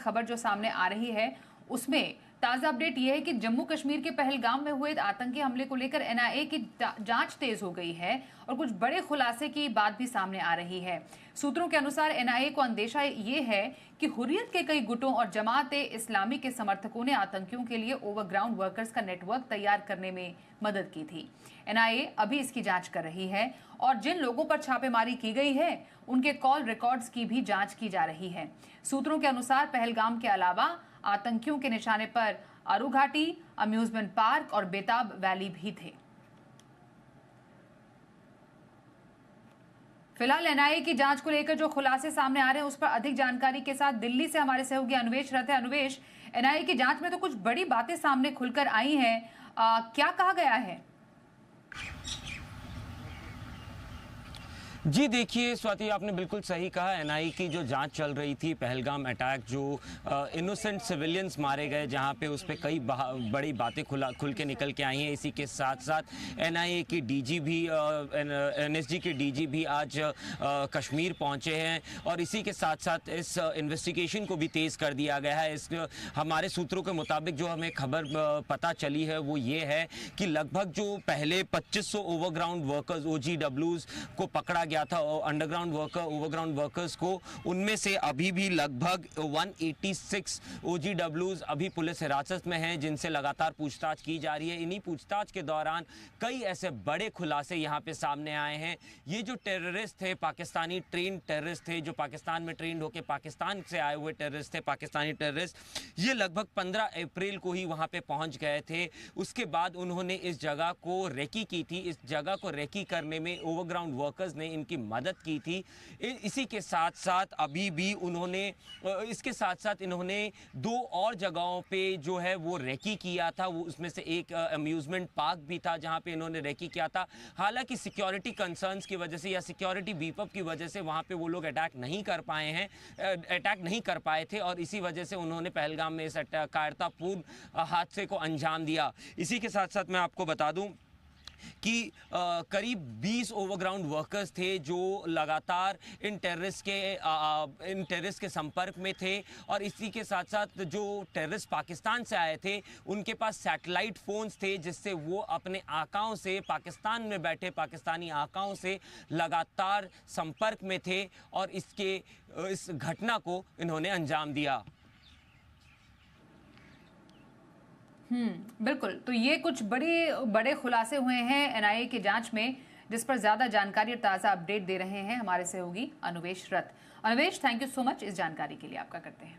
खबर जो सामने आ रही है उसमें ताजा अपडेट यह है कि जम्मू कश्मीर के पहलगाम में हुए आतंकी हमले को लेकर एनआईए की जांच तेज हो गई है और कुछ बड़े खुलासे की बात भी सामने आ रही है। सूत्रों के अनुसार एनआईए को अंदेशा ये है कि हुर्रियत के कई गुटों और जमात इस्लामी के समर्थकों ने आतंकियों के लिए ओवरग्राउंड वर्कर्स का नेटवर्क तैयार करने में मदद की थी। एनआईए अभी इसकी जांच कर रही है और जिन लोगों पर छापेमारी की गई है उनके कॉल रिकॉर्ड्स की भी जांच की जा रही है। सूत्रों के अनुसार पहलगाम के अलावा आतंकियों के निशाने पर आरू घाटी, अम्यूजमेंट पार्क और बेताब वैली भी थे। फिलहाल एनआईए की जांच को लेकर जो खुलासे सामने आ रहे हैं उस पर अधिक जानकारी के साथ दिल्ली से हमारे सहयोगी अन्वेश रहते हैं। अन्वेश, एनआईए की जांच में तो कुछ बड़ी बातें सामने खुलकर आई हैं, क्या कहा गया है? जी देखिए स्वाति, आपने बिल्कुल सही कहा। एनआईए की जो जांच चल रही थी, पहलगाम अटैक जो इनोसेंट सिविलियंस मारे गए, जहां पे उस पर कई बड़ी बातें खुल के निकल के आई हैं। इसी के साथ साथ एनआईए की डीजी भी एनएसजी के डीजी भी आज कश्मीर पहुंचे हैं और इसी के साथ साथ इस इन्वेस्टिगेशन को भी तेज़ कर दिया गया है। इस हमारे सूत्रों के मुताबिक जो हमें खबर पता चली है वो ये है कि लगभग जो पहले 2500 ओवरग्राउंड वर्कर्स OGWs को पकड़ा गया था, अंडरग्राउंड ओवरग्राउंड वर्कर्स को, उनमें से अभी भी लगभग 186 OGWs अभी पुलिस हिरासत में हैं, जिनसे लगातार पूछताछ की जा रही है। इन्हीं पूछताछ के दौरान कई ऐसे बड़े खुलासे यहाँ पे सामने आए हैं। ये जो टेररिस्ट थे, पाकिस्तानी ट्रेन टेररिस्ट थे, जो पाकिस्तान में ट्रेंड होकर पाकिस्तान से आए हुए टेररिस्ट थे, पाकिस्तानी टेररिस्ट, ये लगभग 15 अप्रैल को ही वहाँ पे पहुँच गए थे। उसके बाद उन्होंने इस जगह को रेकी की थी। इस जगह को रेकी करने में ओवरग्राउंड वर्कर्स ने की मदद की थी। इसी के साथ साथ अभी भी इसके साथ साथ इन्होंने 2 और जगहों पे जो है वो रेकी किया था। वो उसमें से एक अम्यूजमेंट पार्क भी था जहां पे इन्होंने रेकी किया था। हालांकि सिक्योरिटी कंसर्न्स की वजह से या सिक्योरिटी बीफ अप की वजह से वहां पे वो लोग अटैक नहीं कर पाए थे और इसी वजह से उन्होंने पहलगाम में इस कायरतापूर्ण हादसे को अंजाम दिया। इसी के साथ साथ मैं आपको बता दूं कि करीब 20 ओवरग्राउंड वर्कर्स थे जो लगातार इन टेररिस्ट के संपर्क में थे और इसी के साथ साथ जो टेररिस्ट पाकिस्तान से आए थे उनके पास सैटेलाइट फ़ोन्स थे, जिससे वो अपने आकाओं से, पाकिस्तान में बैठे पाकिस्तानी आकाओं से लगातार संपर्क में थे और इस घटना को इन्होंने अंजाम दिया। बिल्कुल। तो ये कुछ बड़े खुलासे हुए हैं एनआईए की जांच में, जिस पर ज्यादा जानकारी और ताजा अपडेट दे रहे हैं हमारे सहयोगी अन्वेश रथ। Anvesh, thank you so much इस जानकारी के लिए, आपका करते हैं।